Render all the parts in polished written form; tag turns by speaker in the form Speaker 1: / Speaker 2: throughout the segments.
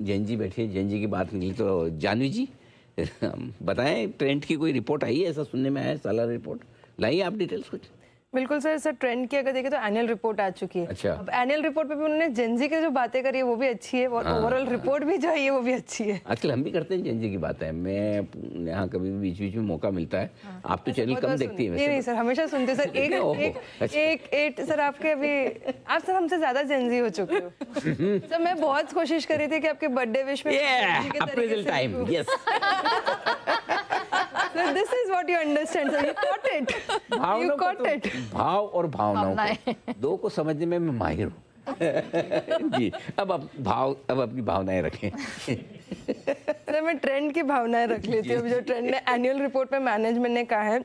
Speaker 1: जैन जी बैठे, जैन जी की बात निकली तो जानवी जी बताएं, ट्रेंड की कोई रिपोर्ट आई है? ऐसा सुनने में आया है, सालाना रिपोर्ट लाइए आप डिटेल्स कुछ।
Speaker 2: बिल्कुल सर। सर ट्रेंड की अगर देखें तो एनुअल रिपोर्ट आ चुकी है।
Speaker 1: अच्छा।
Speaker 2: अब एनुअल रिपोर्ट पे भी उन्होंने जेनजी की जो बातें करी है वो भी अच्छी है, और ओवरऑल रिपोर्ट भी जो है वो भी अच्छी है।
Speaker 1: आजकल हम भी करते हैं जेनजी की बातें, मैं यहाँ कभी भी बीच बीच में मौका मिलता है। आप तो चैनल कम देखती है
Speaker 2: नहीं सर, हमेशा सुनते सर। एक सर आपके अभी आप सर हमसे ज्यादा जेनजी हो चुके हो सर। मैं बहुत कोशिश कर रही थी कि आपके बर्थडे विश में
Speaker 1: time. Yes,
Speaker 2: this is what you understand sir, you got it, you got it.
Speaker 1: भाव और भावनाओं को दो को समझने में मैं माहिर हूँ जी। अब अपनी भावनाएं रखें
Speaker 2: सर मैं ट्रेंड की भावनाएं रख लेती हूँ। जो ट्रेंड ने एनुअल रिपोर्ट में मैनेजमेंट ने कहा है,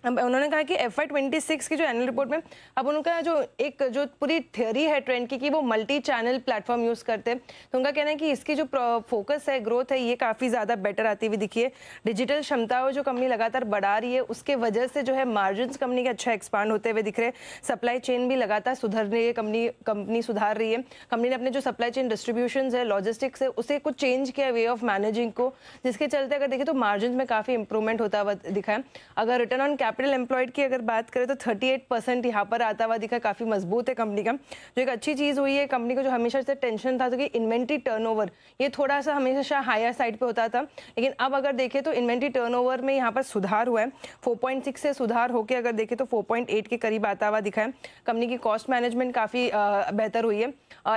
Speaker 2: अब उन्होंने कहा कि FY26 की जो एनुअल रिपोर्ट में अब उनका जो पूरी थ्योरी है ट्रेंड की कि वो मल्टी चैनल प्लेटफॉर्म यूज करते हैं, तो उनका कहना है कि इसकी जो फोकस है, ग्रोथ है, ये काफ़ी ज़्यादा बेटर आती हुई दिखी है। डिजिटल क्षमताओं जो कंपनी लगातार बढ़ा रही है, उसके वजह से जो है मार्जिन कंपनी के अच्छा एक्सपांड होते हुए दिख रहे हैं। सप्लाई चेन भी लगातार सुधर रही है, कंपनी सुधार रही है। कंपनी ने अपने जो सप्लाई चेन डिस्ट्रीब्यूशन है, लॉजिस्टिक्स है, उसे कुछ चेंज किया वे ऑफ मैनेजिंग को, जिसके चलते अगर देखें तो मार्जिन में काफ़ी इंप्रूवमेंट होता हुआ दिखा है। अगर रिटर्न ऑन कैपिटल एम्प्लॉयड की अगर बात करें तो 38% यहाँ पर आता हुआ दिखा, काफी मजबूत है कंपनी का। जो एक अच्छी चीज हुई है कंपनी को, जो हमेशा से टेंशन था तो कि इन्वेंट्री टर्नओवर ये थोड़ा सा हमेशा हायर साइड पे होता था, लेकिन अब अगर देखें तो इन्वेंट्री टर्नओवर में यहाँ पर सुधार हुआ है। 4.6 से सुधार होकर अगर देखें तो 4.8 के करीब आता हुआ दिखा है। कंपनी की कॉस्ट मैनेजमेंट काफी बेहतर हुई है।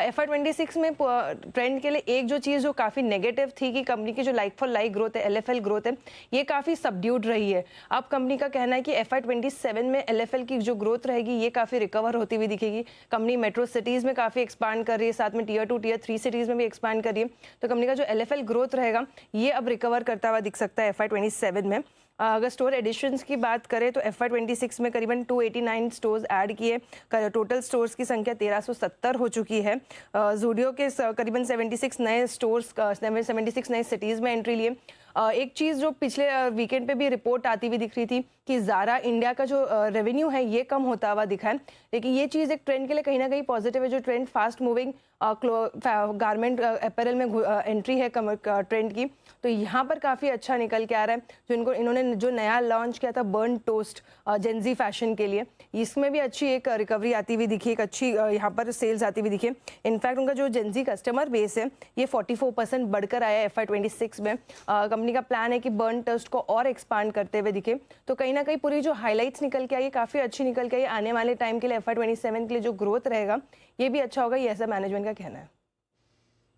Speaker 2: FY26 में ट्रेंड के लिए एक जो चीज जो काफी नेगेटिव थी कि कंपनी की जो लाइक फॉर लाइक ग्रोथ है, LFL ग्रोथ है, ये काफी सबड्यूड रही है। अब कंपनी का कहना है कि FY27 में LFL की जो ग्रोथ रहेगी ये काफ़ी रिकवर होती हुई दिखेगी। कंपनी मेट्रो सिटीज़ में काफ़ी एक्सपांड कर रही है, साथ में टियर 2 टियर 3 सिटीज़ में भी एक्सपांड कर रही है। तो कंपनी का जो LFL ग्रोथ रहेगा ये अब रिकवर करता हुआ दिख सकता है FY27 में। अगर स्टोर एडिशंस की बात करें तो FY26 में करीबन 289 स्टोर्स ऐड किए। टोटल स्टोर्स की संख्या 1370 हो चुकी है। जूडियो के करीबन 76 नए स्टोर्स, 76 नए सिटीज़ में एंट्री लिए। एक चीज़ जो पिछले वीकेंड पे भी रिपोर्ट आती हुई दिख रही थी कि ज़ारा इंडिया का जो रेवेन्यू है ये कम होता हुआ दिखा है, लेकिन ये चीज़ एक ट्रेंड के लिए कहीं ना कहीं पॉजिटिव है। जो trend fast moving garment apparel में एंट्री है ट्रेंड की, तो यहाँ पर काफ़ी अच्छा निकल के आ रहा है। जो इन्होंने जो नया लॉन्च किया था बर्न टोस्ट जेंजी फैशन के लिए, इसमें भी अच्छी एक रिकवरी आती हुई दिखी, एक अच्छी यहाँ पर सेल्स आती हुई दिखी। इनफैक्ट उनका जो जेंजी कस्टमर बेस है ये 44% बढ़कर आया है FY26 में। कंपनी का प्लान है कि बर्न टोस्ट को और एक्सपांड करते हुए दिखे। तो कहीं ना कहीं पूरी जो हाईलाइट्स निकल के आई काफ़ी अच्छी निकल के आई। आने वाले टाइम के लिए FY27 के लिए जो ग्रोथ रहेगा ये भी अच्छा होगा, ये ऐसा मैनेजमेंट का कहना है।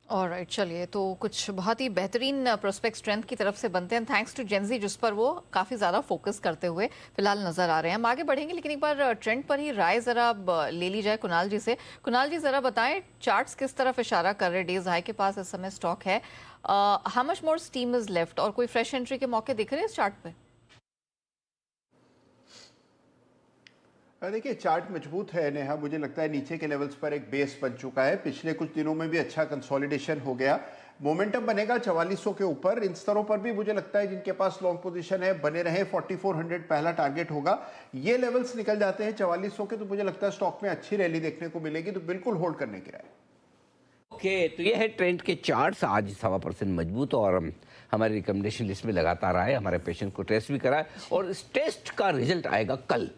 Speaker 3: ऑलराइट, चलिए तो कुछ बहुत ही बेहतरीन प्रोस्पेक्ट स्ट्रेंथ की तरफ से बनते हैं, थैंक्स टू जेंजी, जिस पर वो काफ़ी ज़्यादा फोकस करते हुए फिलहाल नज़र आ रहे हैं। हम आगे बढ़ेंगे, लेकिन एक बार ट्रेंड पर ही राय ज़रा ले ली जाए कुणाल जी से। कुणाल जी ज़रा बताएं चार्ट्स किस तरफ इशारा कर रहे हैं? डेज हाई के पास इस समय स्टॉक है, how much more steam is left, और कोई फ्रेश एंट्री के मौके दिख रहे हैं इस चार्ट पर?
Speaker 4: देखिए चार्ट मजबूत है नेहा, मुझे लगता है नीचे के लेवल्स पर एक बेस बन चुका है। पिछले कुछ दिनों में भी अच्छा कंसोलिडेशन हो गया, मोमेंटम बनेगा 4400 के ऊपर। इन स्तरों पर भी मुझे लगता है जिनके पास लॉन्ग पोजीशन है बने रहे। 4400 पहला टारगेट होगा। ये लेवल्स निकल जाते हैं 4400 के, तो मुझे लगता है स्टॉक में अच्छी रैली देखने को मिलेगी, तो बिल्कुल होल्ड करने की राय।
Speaker 1: ओके, तो ये है ट्रेंड के चार्ट्स। आज 1.25% मजबूत और हमारी रिकमेंडेशन लिस्ट में लगातार आए, हमारे पेशेंट को टेस्ट भी कराए और इस टेस्ट का रिजल्ट आएगा कल।